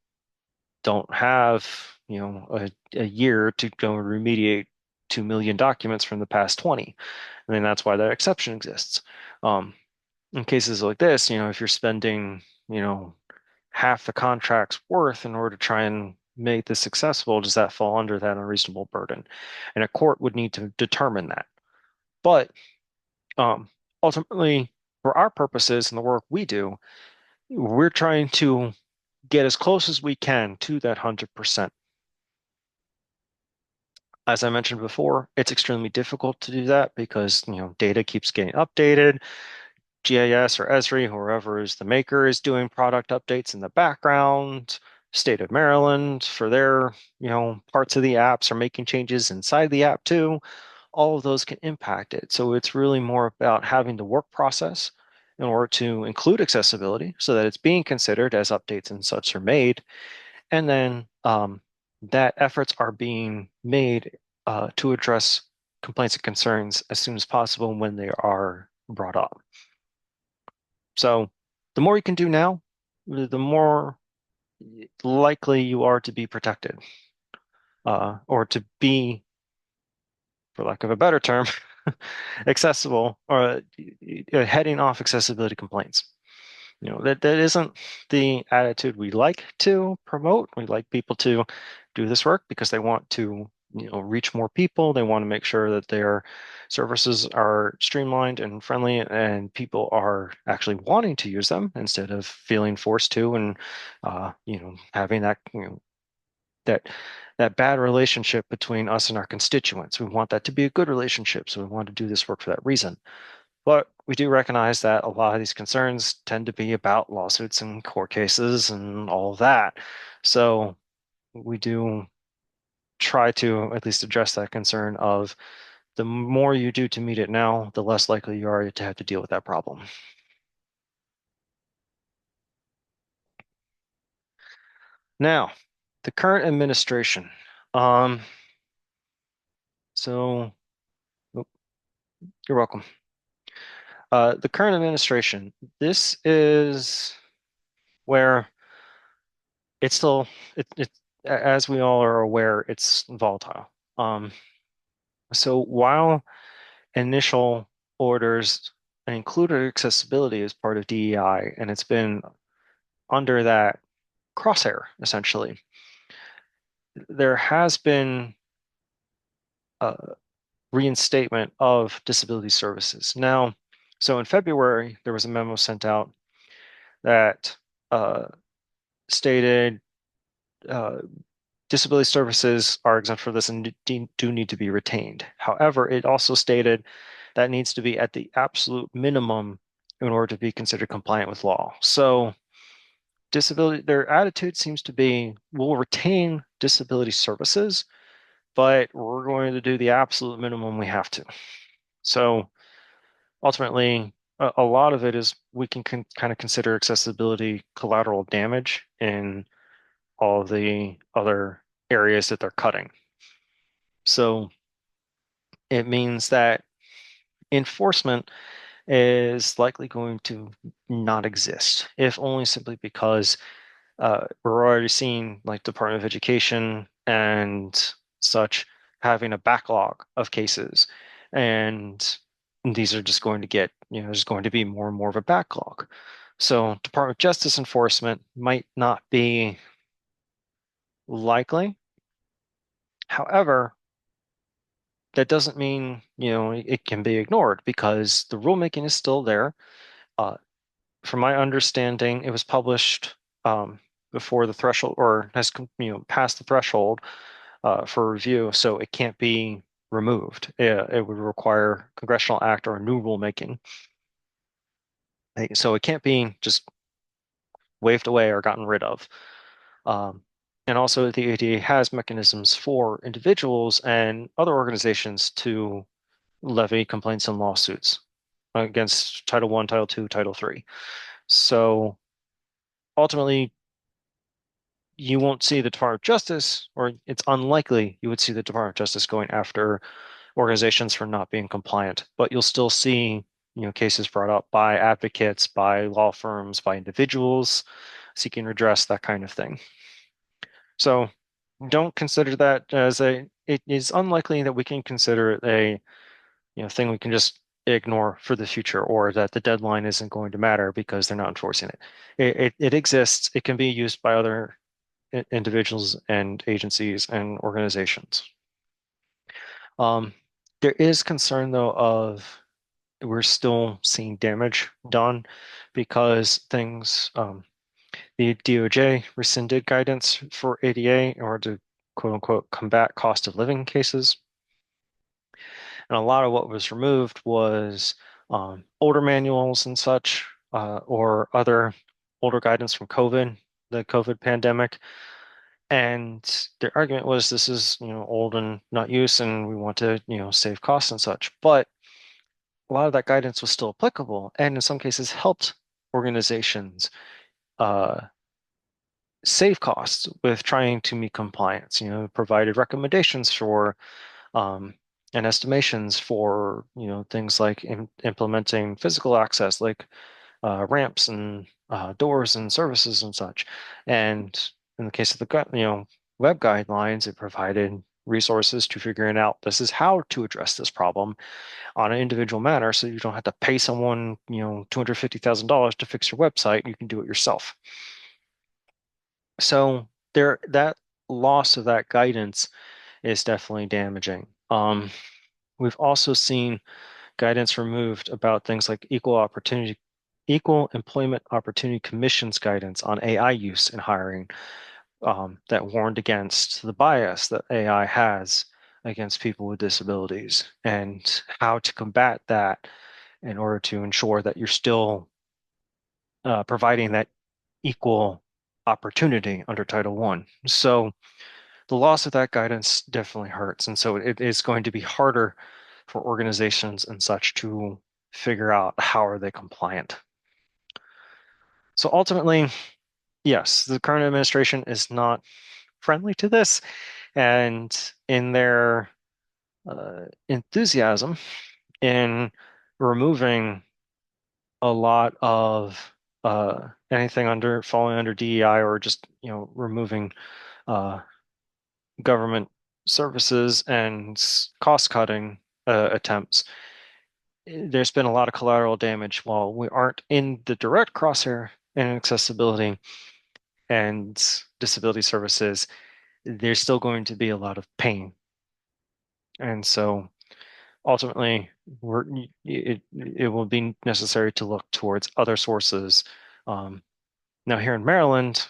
don't have, a year to go remediate 2 million documents from the past 20. I mean, that's why that exception exists. In cases like this, if you're spending, half the contract's worth in order to try and make this successful, does that fall under that unreasonable burden? And a court would need to determine that. But ultimately, for our purposes and the work we do, we're trying to get as close as we can to that 100%. As I mentioned before, it's extremely difficult to do that because, data keeps getting updated. GIS or Esri, whoever is the maker, is doing product updates in the background. State of Maryland for their, parts of the apps are making changes inside the app too. All of those can impact it. So it's really more about having the work process in order to include accessibility so that it's being considered as updates and such are made. And then that efforts are being made to address complaints and concerns as soon as possible when they are brought up. So the more you can do now, the more likely you are to be protected, or to be, for lack of a better term, accessible, or heading off accessibility complaints. That isn't the attitude we like to promote. We like people to do this work because they want to, reach more people. They want to make sure that their services are streamlined and friendly and people are actually wanting to use them instead of feeling forced to and, having that, that that bad relationship between us and our constituents. We want that to be a good relationship, so we want to do this work for that reason. But we do recognize that a lot of these concerns tend to be about lawsuits and court cases and all of that. So we do try to at least address that concern of the more you do to meet it now, the less likely you are to have to deal with that problem. Now, the current administration. Um, so oh, you're welcome. The current administration, this is where it's still as we all are aware, it's volatile. So while initial orders included accessibility as part of DEI, and it's been under that crosshair essentially, there has been a reinstatement of disability services. Now, so in February, there was a memo sent out that uh, stated uh, disability services are exempt for this and do need to be retained. However, it also stated that needs to be at the absolute minimum in order to be considered compliant with law. So disability, their attitude seems to be, we'll retain disability services, but we're going to do the absolute minimum we have to. So ultimately, a lot of it is we can kind of consider accessibility collateral damage in all of the other areas that they're cutting. So it means that enforcement is likely going to not exist, if only simply because we're already seeing like Department of Education and such having a backlog of cases, and these are just going to get, there's going to be more and more of a backlog. So Department of Justice enforcement might not be likely. However, that doesn't mean, it can be ignored because the rulemaking is still there. Uh, from my understanding, it was published before the threshold or has passed the threshold for review, so it can't be removed. It would require congressional act or a new rulemaking. So it can't be just waved away or gotten rid of. Um, and also, the ADA has mechanisms for individuals and other organizations to levy complaints and lawsuits against Title I, Title II, Title III. So ultimately, you won't see the Department of Justice, or it's unlikely you would see the Department of Justice going after organizations for not being compliant, but you'll still see, cases brought up by advocates, by law firms, by individuals seeking redress, that kind of thing. So don't consider that as it is unlikely that we can consider it a, thing we can just ignore for the future, or that the deadline isn't going to matter because they're not enforcing it. It exists. It can be used by other individuals and agencies and organizations. Um, there is concern though of we're still seeing damage done because the DOJ rescinded guidance for ADA in order to quote unquote combat cost of living cases. And a lot of what was removed was older manuals and such, or other older guidance from the COVID pandemic. And their argument was this is, old and not used, and we want to, save costs and such. But a lot of that guidance was still applicable, and in some cases helped organizations uh, save costs with trying to meet compliance. Provided recommendations for um, and estimations for, things like implementing physical access, like ramps and doors and services and such. And in the case of web guidelines, it provided resources to figuring out this is how to address this problem on an individual manner, so you don't have to pay someone, $250,000 to fix your website. You can do it yourself. So that loss of that guidance is definitely damaging. We've also seen guidance removed about things like Equal Employment Opportunity Commission's guidance on AI use in hiring, that warned against the bias that AI has against people with disabilities and how to combat that in order to ensure that you're still providing that equal opportunity under Title I. So the loss of that guidance definitely hurts. And so it is going to be harder for organizations and such to figure out how are they compliant. So ultimately, yes, the current administration is not friendly to this, and in their enthusiasm in removing a lot of anything falling under DEI, or just removing uh, government services and cost cutting attempts, there's been a lot of collateral damage. While we aren't in the direct crosshair in accessibility and disability services, there's still going to be a lot of pain. And so ultimately, it will be necessary to look towards other sources Now here in Maryland,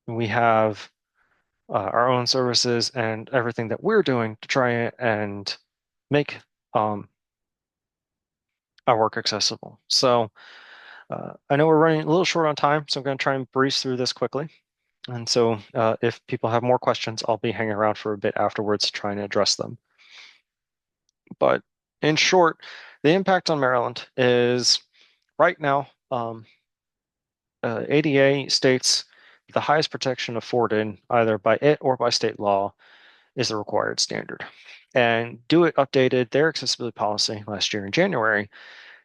we have our own services and everything that we're doing to try and make our work accessible. So I know we're running a little short on time, so I'm going to try and breeze through this quickly. And so if people have more questions, I'll be hanging around for a bit afterwards trying to address them. But in short, the impact on Maryland is right now, ADA states the highest protection afforded either by it or by state law is the required standard. And DoIT updated their accessibility policy last year in January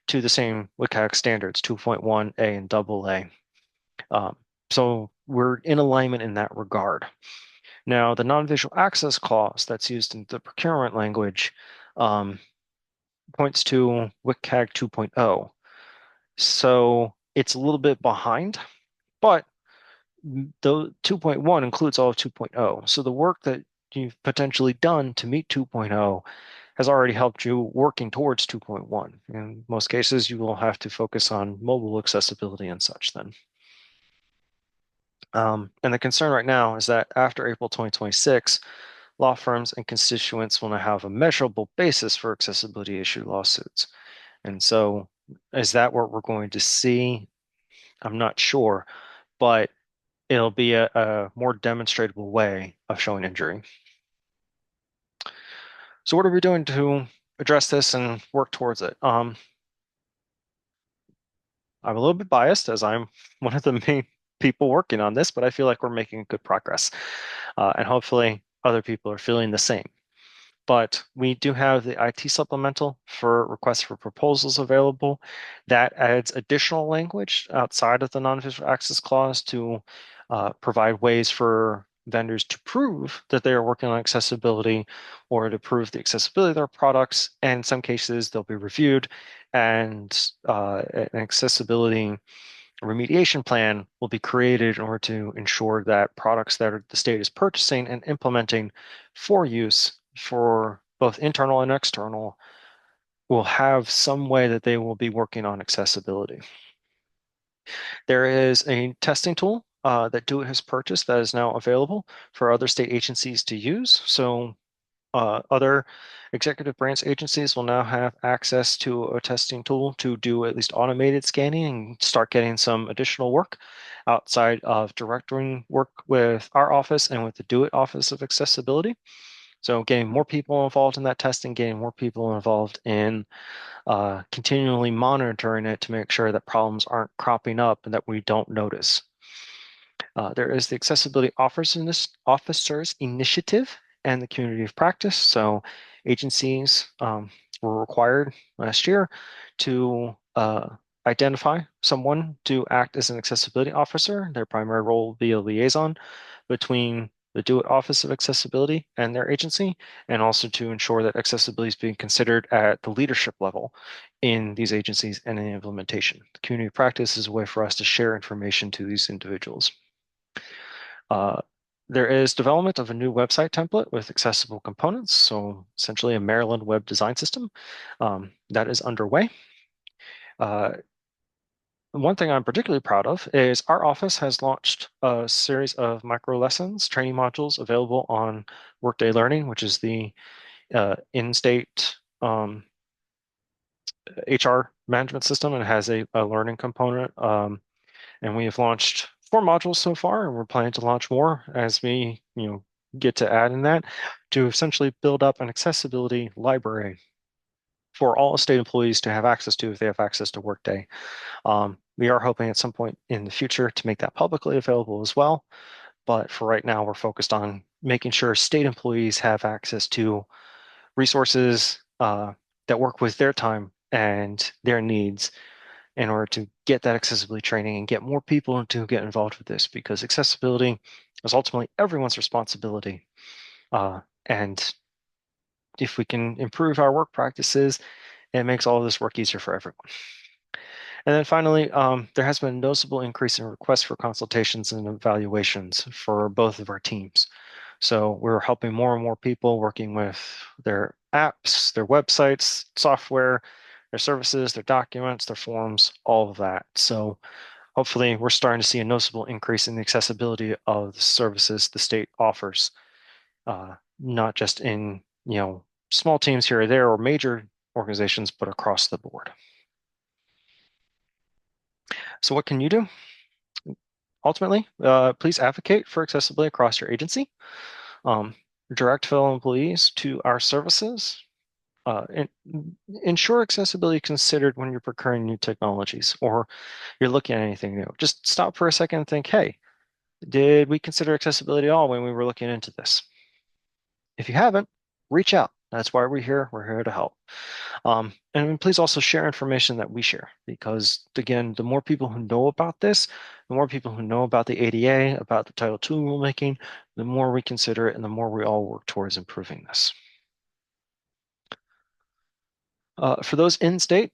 to the same WCAG standards, 2.1A and AA. Um, so we're in alignment in that regard. Now, the non-visual access clause that's used in the procurement language points to WCAG 2.0. So it's a little bit behind, but the 2.1 includes all of 2.0. So the work that you've potentially done to meet 2.0 has already helped you working towards 2.1. In most cases, you will have to focus on mobile accessibility and such then. And the concern right now is that after April 2026, law firms and constituents will now have a measurable basis for accessibility issue lawsuits. And so is that what we're going to see? I'm not sure, but it'll be a more demonstrable way of showing injury. So what are we doing to address this and work towards it? I'm a little bit biased as I'm one of the main people working on this, but I feel like we're making good progress. And hopefully other people are feeling the same. But we do have the IT supplemental for requests for proposals available. That adds additional language outside of the non-visual access clause to provide ways for vendors to prove that they are working on accessibility or to prove the accessibility of their products. And in some cases, they'll be reviewed and an accessibility remediation plan will be created in order to ensure that products that the state is purchasing and implementing for use for both internal and external will have some way that they will be working on accessibility. There is a testing tool that DoIT has purchased that is now available for other state agencies to use. So other executive branch agencies will now have access to a testing tool to do at least automated scanning and start getting some additional work outside of directing work with our office and with the DoIT Office of Accessibility. So getting more people involved in that testing, getting more people involved in continually monitoring it to make sure that problems aren't cropping up and that we don't notice. There is the Accessibility Officers Initiative and the Community of Practice. So agencies were required last year to identify someone to act as an accessibility officer. Their primary role will be a liaison between the DoIT Office of Accessibility and their agency, and also to ensure that accessibility is being considered at the leadership level in these agencies and in implementation. The community of practice is a way for us to share information to these individuals. There is development of a new website template with accessible components, so essentially a Maryland web design system that is underway. One thing I'm particularly proud of is our office has launched a series of micro lessons, training modules available on Workday Learning, which is the in-state HR management system, and has a learning component. And we have launched 4 modules so far, and we're planning to launch more as we, get to add in that to essentially build up an accessibility library for all state employees to have access to if they have access to Workday. We are hoping at some point in the future to make that publicly available as well. But for right now, we're focused on making sure state employees have access to resources that work with their time and their needs in order to get that accessibility training and get more people to get involved with this, because accessibility is ultimately everyone's responsibility. And if we can improve our work practices, it makes all of this work easier for everyone. And then finally, there has been a noticeable increase in requests for consultations and evaluations for both of our teams. So we're helping more and more people working with their apps, their websites, software, their services, their documents, their forms, all of that. So hopefully we're starting to see a noticeable increase in the accessibility of the services the state offers, not just in, small teams here or there or major organizations, but across the board. So what can you do? Ultimately, please advocate for accessibility across your agency. Um, direct fellow employees to our services. And ensure accessibility considered when you're procuring new technologies or you're looking at anything new. Just stop for a second and think, hey, did we consider accessibility at all when we were looking into this? If you haven't, reach out. That's why we're here. We're here to help. And please also share information that we share, because again, the more people who know about this, the more people who know about the ADA, about the Title II rulemaking, the more we consider it and the more we all work towards improving this. For those in state,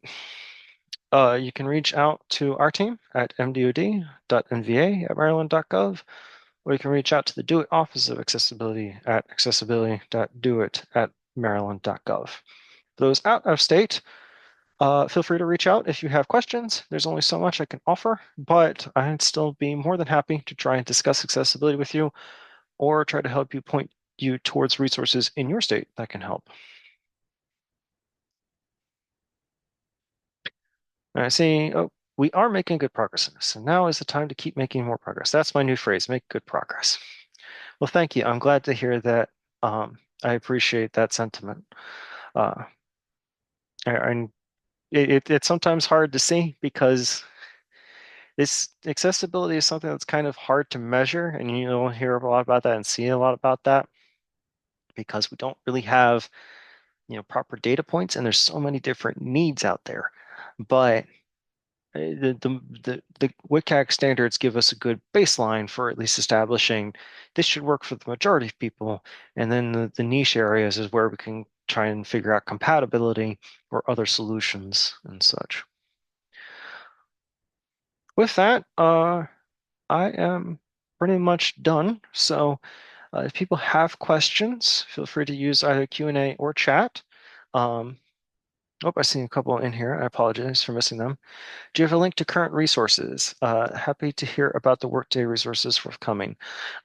you can reach out to our team at mdod.nva@maryland.gov, or you can reach out to the DOIT Office of Accessibility at accessibility.doit@maryland.gov. For those out of state, feel free to reach out if you have questions. There's only so much I can offer, but I'd still be more than happy to try and discuss accessibility with you or try to help you point you towards resources in your state that can help. I see, oh, we are making good progress in this, and now is the time to keep making more progress. That's my new phrase, make good progress. Well, thank you. I'm glad to hear that. I appreciate that sentiment. Uh, and it's sometimes hard to see because this accessibility is something that's kind of hard to measure, and you don't hear a lot about that and see a lot about that because we don't really have, proper data points, and there's so many different needs out there. But the WCAG standards give us a good baseline for at least establishing this should work for the majority of people, and then the niche areas is where we can try and figure out compatibility or other solutions and such. With that, I am pretty much done. So if people have questions, feel free to use either Q&A or chat. Oh, I see a couple in here. I apologize for missing them. Do you have a link to current resources? Happy to hear about the Workday resources forthcoming.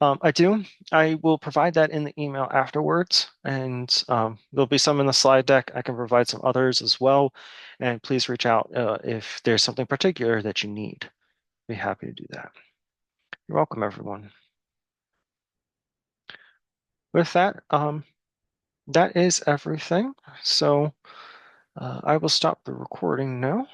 I do. I will provide that in the email afterwards, and there'll be some in the slide deck. I can provide some others as well. And please reach out if there's something particular that you need. Be happy to do that. You're welcome, everyone. With that, that is everything. So I will stop the recording now.